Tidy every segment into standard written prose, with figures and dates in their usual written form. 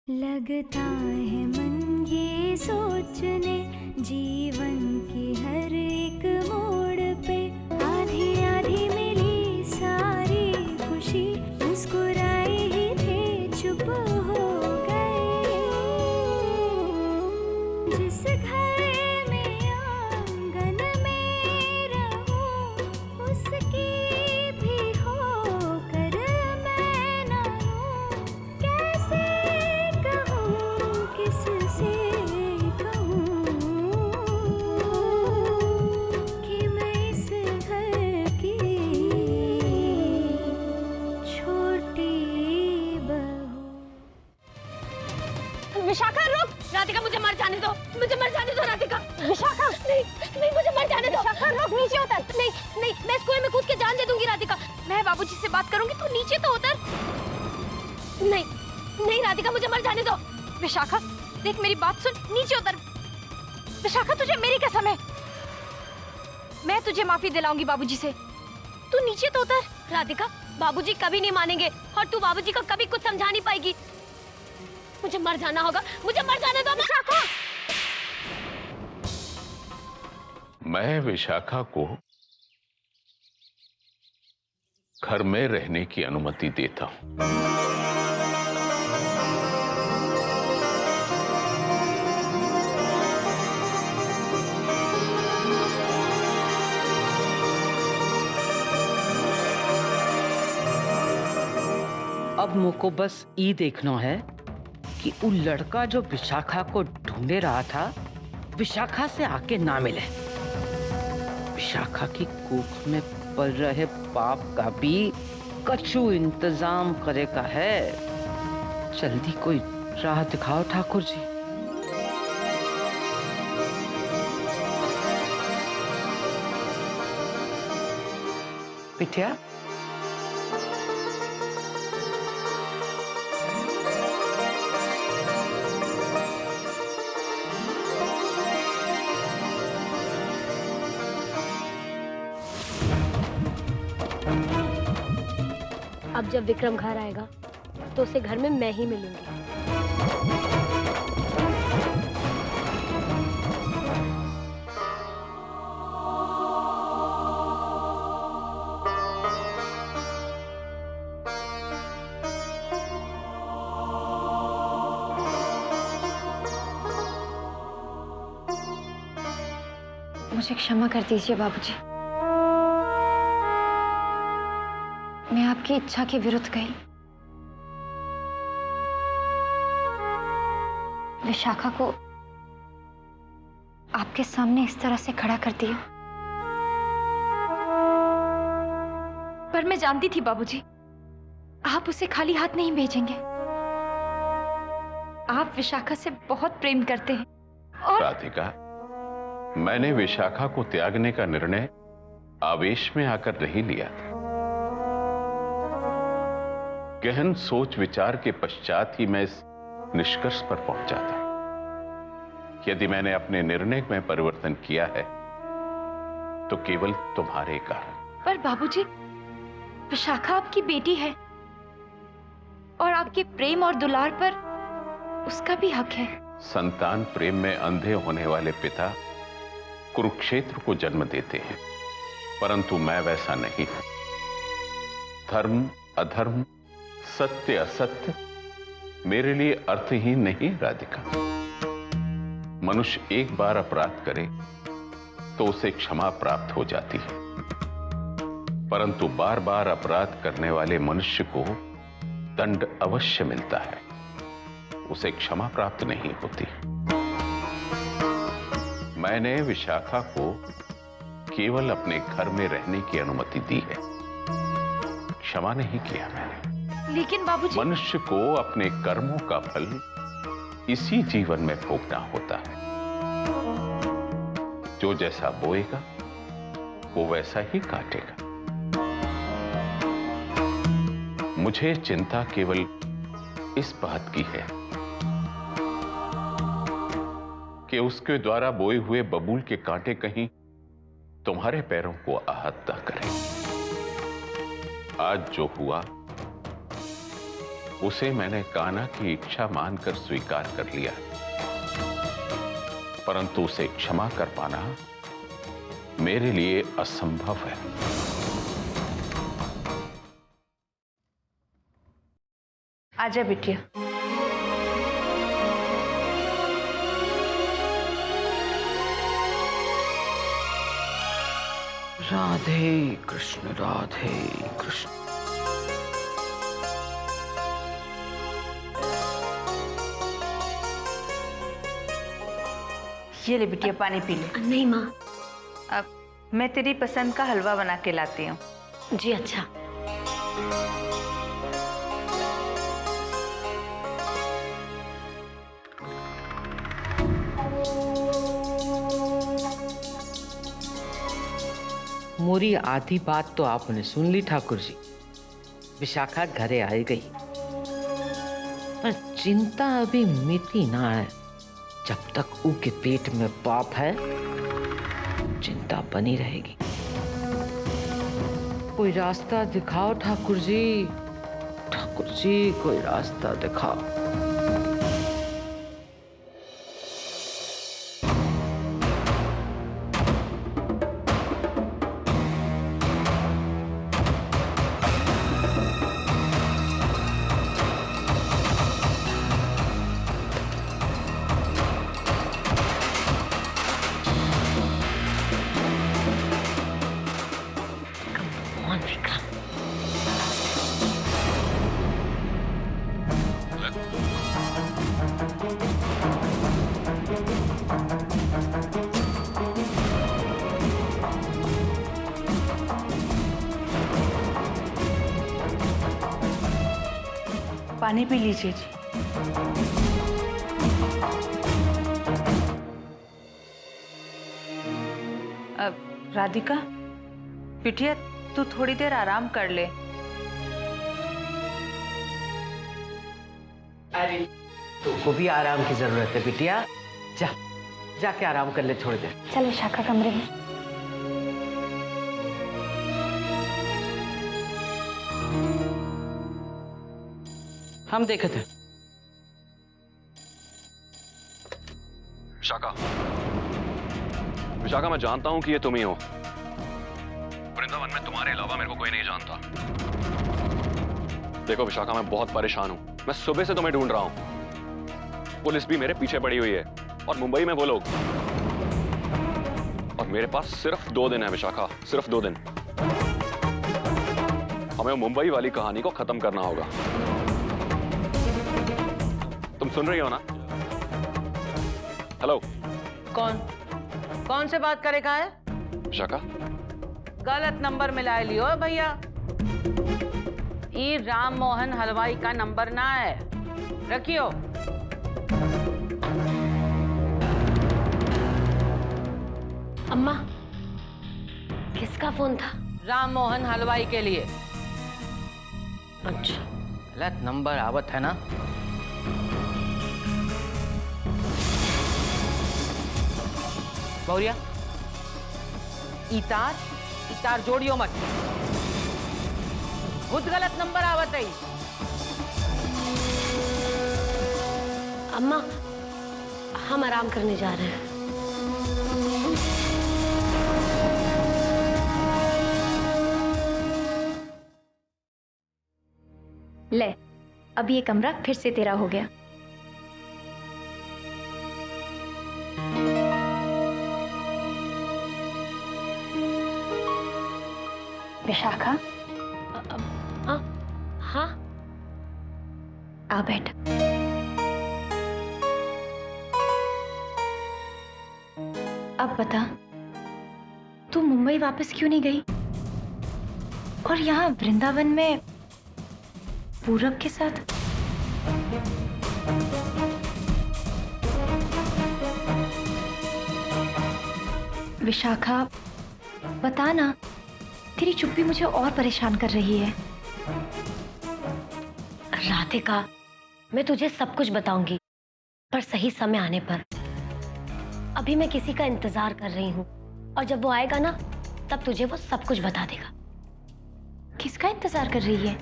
लगता है मन ये सोचने जीवन की हर एक मोड़ पे आधी आधी मिली सारी खुशी मुस्कुराए ही थे चुप हो गए। जिस घर में आंगन में रहूं उसकी भी होकर मैं ना हूं। कैसे कहूं किससे कहूं कि मैं इस घर की छोटी बहू। विशाखा रुक! राधिका मुझे मर जाने दो, मुझे मर जाने दो राधिका। विशाखा नहीं नहीं, मुझे मर जाने दो। विशाखा रुक, नीचे उतर। नहीं नहीं, मैं इस कुएं में कूद के जान दे दूंगी राधिका। मैं बाबूजी से बात करूंगी, तू नीचे तो उतर। नहीं नहीं राधिका, मुझे मर जाने दो। विशाखा देख मेरी बात सुन, नीचे उतर। विशाखा तुझे मेरी कसम है, मैं तुझे माफी दिलाऊंगी बाबूजी से। तू नीचे तो उतर। राधिका बाबूजी कभी नहीं मानेंगे और तू बाबूजी को कभी कुछ समझा नहीं पाएगी। मुझे मर जाना होगा, मुझे मर जाने दो विशाखा। मैं विशाखा को घर में रहने की अनुमति देता हूं। अब मुझको बस ये देखना है कि वो लड़का जो विशाखा को ढूंढे रहा था विशाखा से आके ना मिले। विशाखा की कोख में पल रहे पाप का भी कछु इंतजाम करेगा है। जल्दी कोई राह दिखाओ ठाकुर जी। बिटिया अब जब विक्रम घर आएगा तो उसे घर में मैं ही मिलूंगी। मुझे क्षमा कर दीजिए बाबूजी, मैं आपकी इच्छा के विरुद्ध गई। विशाखा को आपके सामने इस तरह से खड़ा कर दिया। पर मैं जानती थी बाबूजी, आप उसे खाली हाथ नहीं भेजेंगे। आप विशाखा से बहुत प्रेम करते हैं। और राधिका, मैंने विशाखा को त्यागने का निर्णय आवेश में आकर नहीं लिया था। गहन सोच विचार के पश्चात ही मैं इस निष्कर्ष पर पहुंचा था। यदि मैंने अपने निर्णय में परिवर्तन किया है तो केवल तुम्हारे कारण। पर बाबूजी, विशाखा आपकी बेटी है और आपके प्रेम और दुलार पर उसका भी हक है। संतान प्रेम में अंधे होने वाले पिता कुरुक्षेत्र को जन्म देते हैं, परंतु मैं वैसा नहीं हूं। धर्म अधर्म, सत्य असत्य मेरे लिए अर्थहीन नहीं राधिका। मनुष्य एक बार अपराध करे तो उसे क्षमा प्राप्त हो जाती है, परंतु बार बार अपराध करने वाले मनुष्य को दंड अवश्य मिलता है, उसे क्षमा प्राप्त नहीं होती। मैंने विशाखा को केवल अपने घर में रहने की अनुमति दी है, क्षमा नहीं किया मैंने। लेकिन बाबूजी, मनुष्य को अपने कर्मों का फल इसी जीवन में भोगना होता है। जो जैसा बोएगा वो वैसा ही काटेगा। मुझे चिंता केवल इस बात की है कि उसके द्वारा बोए हुए बबूल के कांटे कहीं तुम्हारे पैरों को आहत न करें। आज जो हुआ उसे मैंने कान्हा की इच्छा मानकर स्वीकार कर लिया, परंतु उसे क्षमा कर पाना मेरे लिए असंभव है। आजा बिटिया। राधे कृष्ण राधे कृष्ण। ये ले बिटिया, पानी पी ले। नहीं माँ। अब मैं तेरी पसंद का हलवा बना के लाती हूँ। जी अच्छा। मोरी आधी बात तो आपने सुन ली ठाकुर जी। विशाखा घरे आई गई, पर चिंता अभी मिटी ना है। जब तक ऊ के पेट में पाप है, चिंता बनी रहेगी। कोई रास्ता दिखाओ ठाकुर जी, ठाकुर जी कोई रास्ता दिखाओ। पानी पी लीजिए जी। अब राधिका, बिटिया तू थोड़ी देर आराम कर ले। अरे तुमको भी आराम की जरूरत है बिटिया। जा जाके आराम कर ले थोड़ी देर। चल विशाखा कमरे में। हम देखे थे। विशाखा, विशाखा मैं जानता हूं कि ये तुम ही हो। वृंदावन में तुम्हारे अलावा मेरे को कोई नहीं जानता। देखो विशाखा, मैं बहुत परेशान हूं। मैं सुबह से तुम्हें ढूंढ रहा हूं। पुलिस भी मेरे पीछे पड़ी हुई है, और मुंबई में वो लोग। और मेरे पास सिर्फ 2 दिन है विशाखा, सिर्फ 2 दिन। हमें मुंबई वाली कहानी को खत्म करना होगा। तुम सुन रही हो ना? हेलो। कौन से बात करेगा है? विशाखा, गलत नंबर मिला लियो भैया। ये राम मोहन हलवाई का नंबर ना है, रखियो। अम्मा, किसका फोन था? राम मोहन हलवाई के लिए। अच्छा। गलत नंबर आवत है ना? गौरिया, इतार जोड़ियो मत। खुद गलत नंबर आवत है। अम्मा, हम आराम करने जा रहे हैं। ले, अब ये कमरा फिर से तेरा हो गया। विशाखा, हाँ, आ बैठ। अब बता, तू मुंबई वापस क्यों नहीं गई? और यहाँ वृंदावन में पूरब के साथ? विशाखा, बता ना, तेरी चुप्पी मुझे और परेशान कर रही है। राधिका, मैं तुझे सब कुछ बताऊंगी, पर सही समय आने पर। अभी मैं किसी का इंतजार कर रही हूँ, और जब वो आएगा ना, तब तुझे वो सब कुछ बता देगा। किसका इंतजार कर रही है?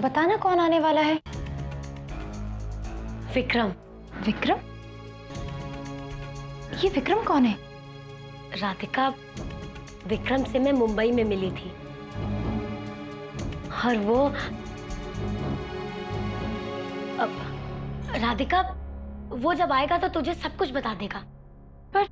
बताना कौन आने वाला है? विक्रम। विक्रम? ये विक्रम कौन है? राधिका, विक्रम से मैं मुंबई में मिली थी और वो राधिका, वो जब आएगा तो तुझे सब कुछ बता देगा। पर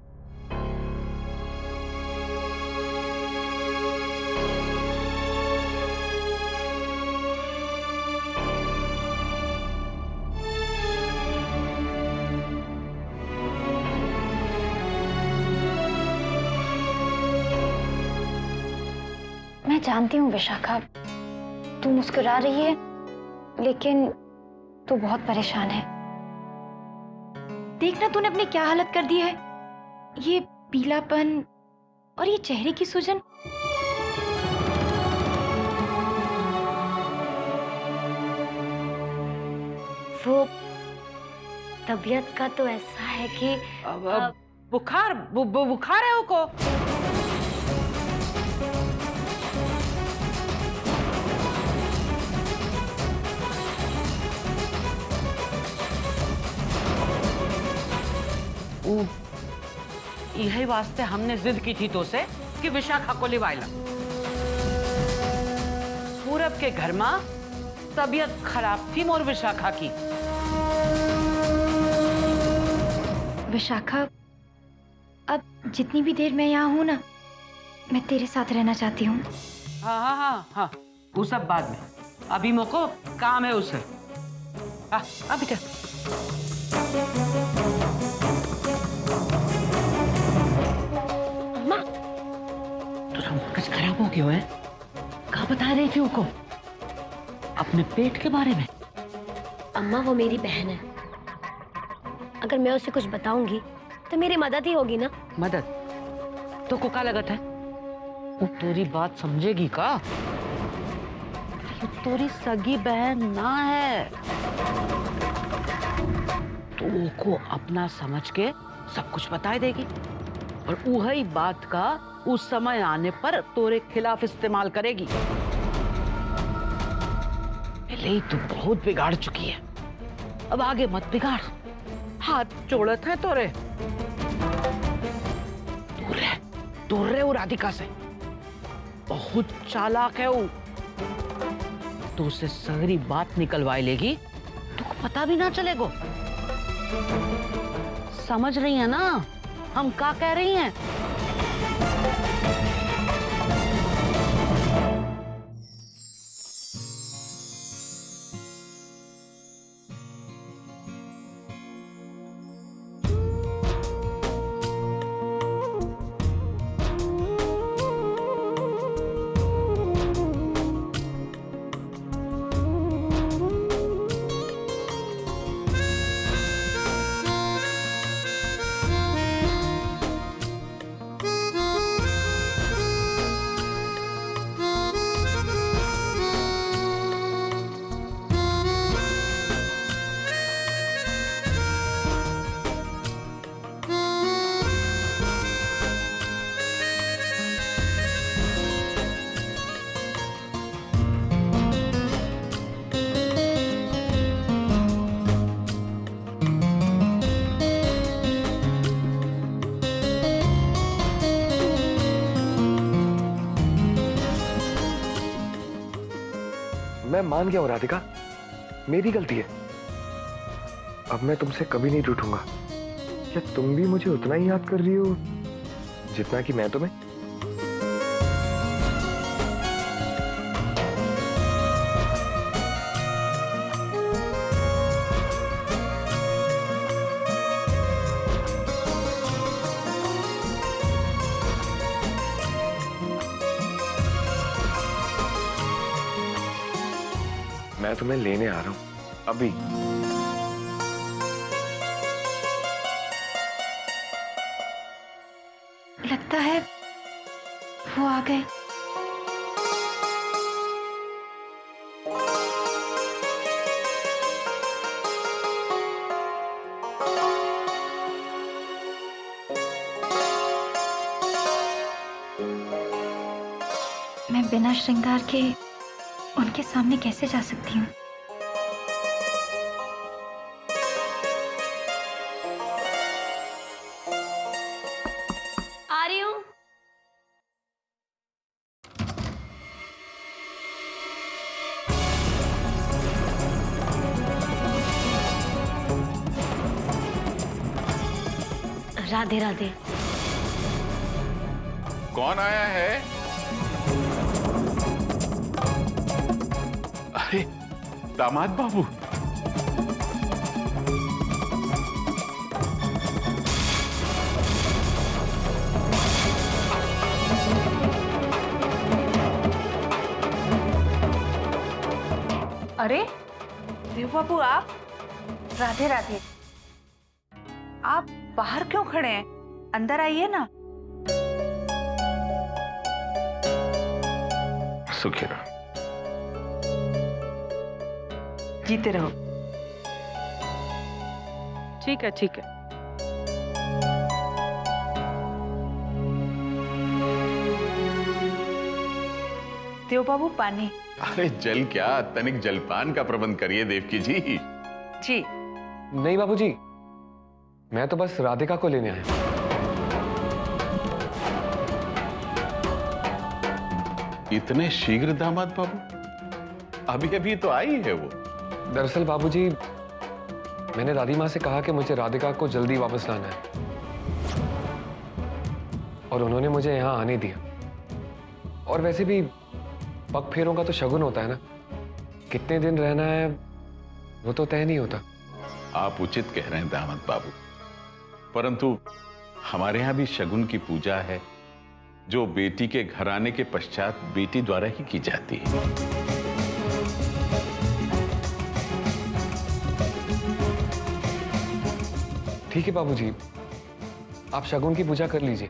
मैं जानती हूँ विशाखा, तू मुस्कुरा रही है लेकिन तू बहुत परेशान है। देखना तूने अपनी क्या हालत कर दी है। ये पीलापन और ये चेहरे की सूजन। वो तबीयत का तो ऐसा है कि बुखार है उनको। यही वास्ते हमने जिद की थी तो से कि विशाखा को लिवाइला। पूरब के घर में तबीयत खराब थी मोर विशाखा की। विशाखा, अब जितनी भी देर मैं यहाँ हूँ ना, मैं तेरे साथ रहना चाहती हूँ। हाँ हाँ हाँ हाँ, वो सब बाद में। अभी मोको काम है उसे। अभी तक कुछ खराब हो गया है? कहाँ बता रही थी उनको अपने पेट के बारे में? अम्मा, वो मेरी बहन है। अगर मैं उसे कुछ बताऊंगी तो मेरी मदद ही होगी ना। मदद? तो को क्या लगता है वो तेरी बात समझेगी का? ये तेरी सगी बहन ना है, तो को अपना समझ के सब कुछ बता देगी और वही बात का उस समय आने पर तोरे खिलाफ इस्तेमाल करेगी। पहले ही तू बहुत बिगाड़ चुकी है, अब आगे मत बिगाड़। हाथ जोड़त है तोरे। दूर रहे वो राधिका से, बहुत चालाक है वो। तो उससे सगरी बात निकलवाई लेगी तो पता भी ना चलेगा। समझ रही है ना हम क्या कह रही हैं? मैं मान गया हूं राधिका, मेरी गलती है। अब मैं तुमसे कभी नहीं टूटूंगा। क्या तुम भी मुझे उतना ही याद कर रही हो जितना कि मैं तुम्हें? मैं तुम्हें लेने आ रहा हूं अभी। लगता है वो आ गए। मैं बिना श्रृंगार के उनके सामने कैसे जा सकती हूँ? आ रही हूँ। राधे राधे। कौन आया है? अरे दामाद बाबू। अरे देव बाबू, आप? राधे राधे। आप बाहर क्यों खड़े हैं? अंदर आइए ना। सुखी रहो। जीते रहो। ठीक है ठीक है। देव बाबू, पानी। अरे जल क्या, तनिक जलपान का प्रबंध करिए देवकी जी। जी। नहीं बाबूजी, मैं तो बस राधिका को लेने आया। इतने शीघ्र दामाद बाबू? अभी अभी तो आई है वो। दरअसल बाबूजी, मैंने दादी माँ से कहा कि मुझे राधिका को जल्दी वापस लाना है, और उन्होंने मुझे यहाँ आने दिया। और वैसे भी पग फेरों का तो शगुन होता है ना, कितने दिन रहना है वो तो तय नहीं होता। आप उचित कह रहे हैं दामाद बाबू, परंतु हमारे यहाँ भी शगुन की पूजा है, जो बेटी के घर आने के पश्चात बेटी द्वारा ही की जाती है। ठीक है बाबूजी, आप शगुन की पूजा कर लीजिए,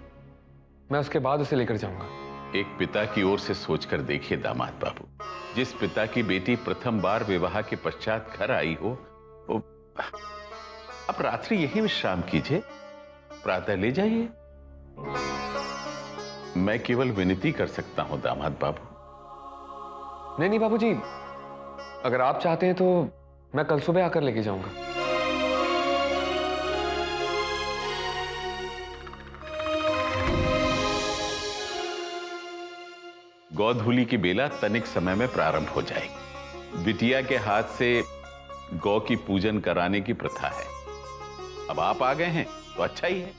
मैं उसके बाद उसे लेकर जाऊंगा। एक पिता की ओर से सोचकर देखिए दामाद बाबू, जिस पिता की बेटी प्रथम बार विवाह के पश्चात घर आई हो, वो अब रात्रि यही विश्राम कीजिए, प्रातः ले जाइए। मैं केवल विनती कर सकता हूं दामाद बाबू। नहीं नहीं बाबूजी, अगर आप चाहते हैं तो मैं कल सुबह आकर लेके जाऊंगा। गौधूली की बेला तनिक समय में प्रारंभ हो जाएगी। बिटिया के हाथ से गौ की पूजन कराने की प्रथा है। अब आप आ गए हैं तो अच्छा ही है,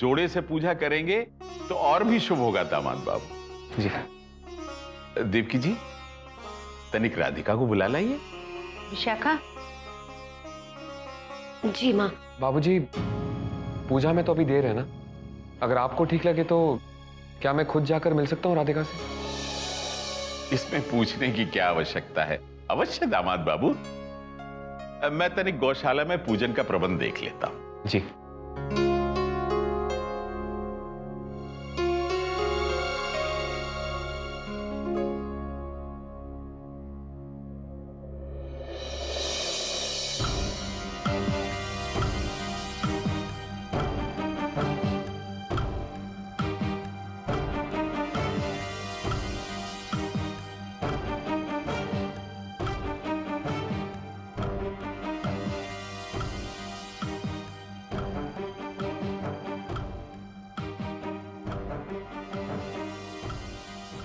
जोड़े से पूजा करेंगे तो और भी शुभ होगा दामाद बाबू। जी। देवकी जी, तनिक राधिका को बुला लाइए। विशाखा। जी माँ। बाबूजी, पूजा में तो अभी देर है ना, अगर आपको ठीक लगे तो क्या मैं खुद जाकर मिल सकता हूँ राधिका से? इसमें पूछने की क्या आवश्यकता है, अवश्य दामाद बाबू। मैं तनिक गौशाला में पूजन का प्रबंध देख लेता हूं। जी।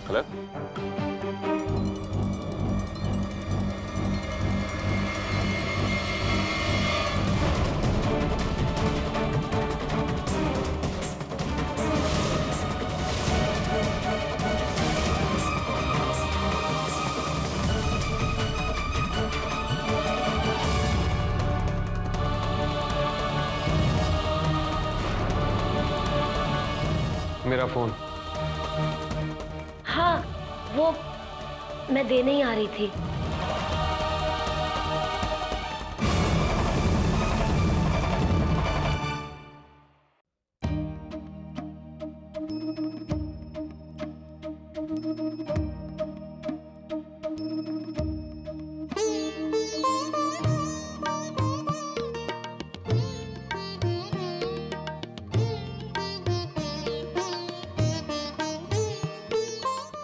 हेलो। मेरा फोन। हाँ, वो मैं देने ही आ रही थी।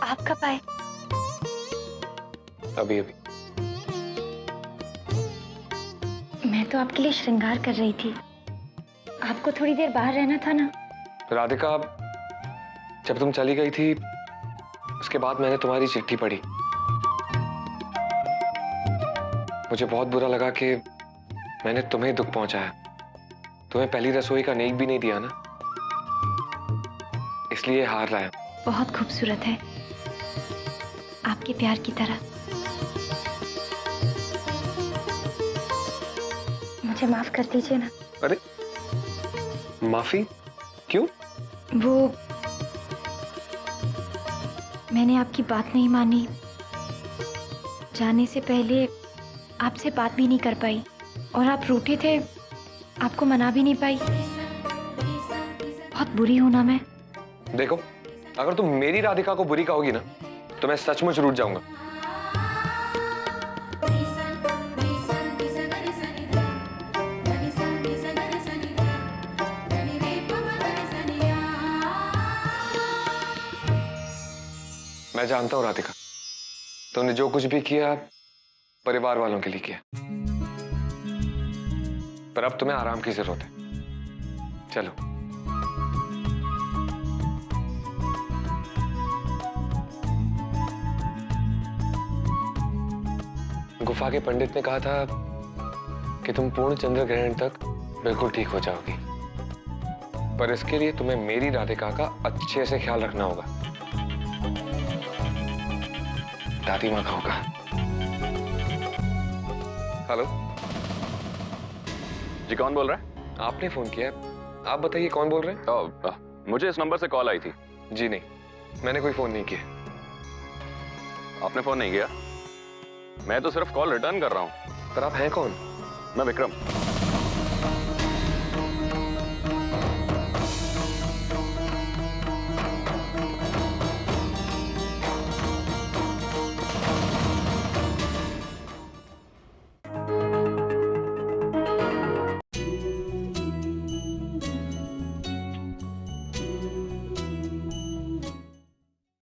आप कब आए? अभी अभी। मैं तो आपके लिए श्रृंगार कर रही थी। आपको थोड़ी देर बाहर रहना था ना। राधिका, जब तुम चली गई थी उसके बाद मैंने तुम्हारी चिट्ठी पढ़ी। मुझे बहुत बुरा लगा कि मैंने तुम्हें दुख पहुंचाया। तुम्हें पहली रसोई का नेक भी नहीं दिया ना, इसलिए हार रहा है। बहुत खूबसूरत है, आपके प्यार की तरह। मुझे माफ कर दीजिए ना। अरे माफी क्यों? वो मैंने आपकी बात नहीं मानी, जाने से पहले आपसे बात भी नहीं कर पाई, और आप रूठे थे, आपको मना भी नहीं पाई। बहुत बुरी हूं ना मैं। देखो, अगर तुम मेरी राधिका को बुरी कहोगी ना तो मैं सचमुच रूठ जाऊंगा। मैं जानता हूं राधिका, तुमने जो कुछ भी किया परिवार वालों के लिए किया, पर अब तुम्हें आराम की जरूरत है। चलो। गुफा के पंडित ने कहा था कि तुम पूर्ण चंद्र ग्रहण तक बिल्कुल ठीक हो जाओगी, पर इसके लिए तुम्हें मेरी राधिका का अच्छे से ख्याल रखना होगा। दादी माँ का होगा। हेलो जी, कौन बोल रहा है? आपने फोन किया, आप बताइए कौन बोल रहे हैं? मुझे इस नंबर से कॉल आई थी। जी नहीं, मैंने कोई फोन नहीं किया। आपने फोन नहीं किया? मैं तो सिर्फ कॉल रिटर्न कर रहा हूँ। पर आप हैं कौन? मैं विक्रम।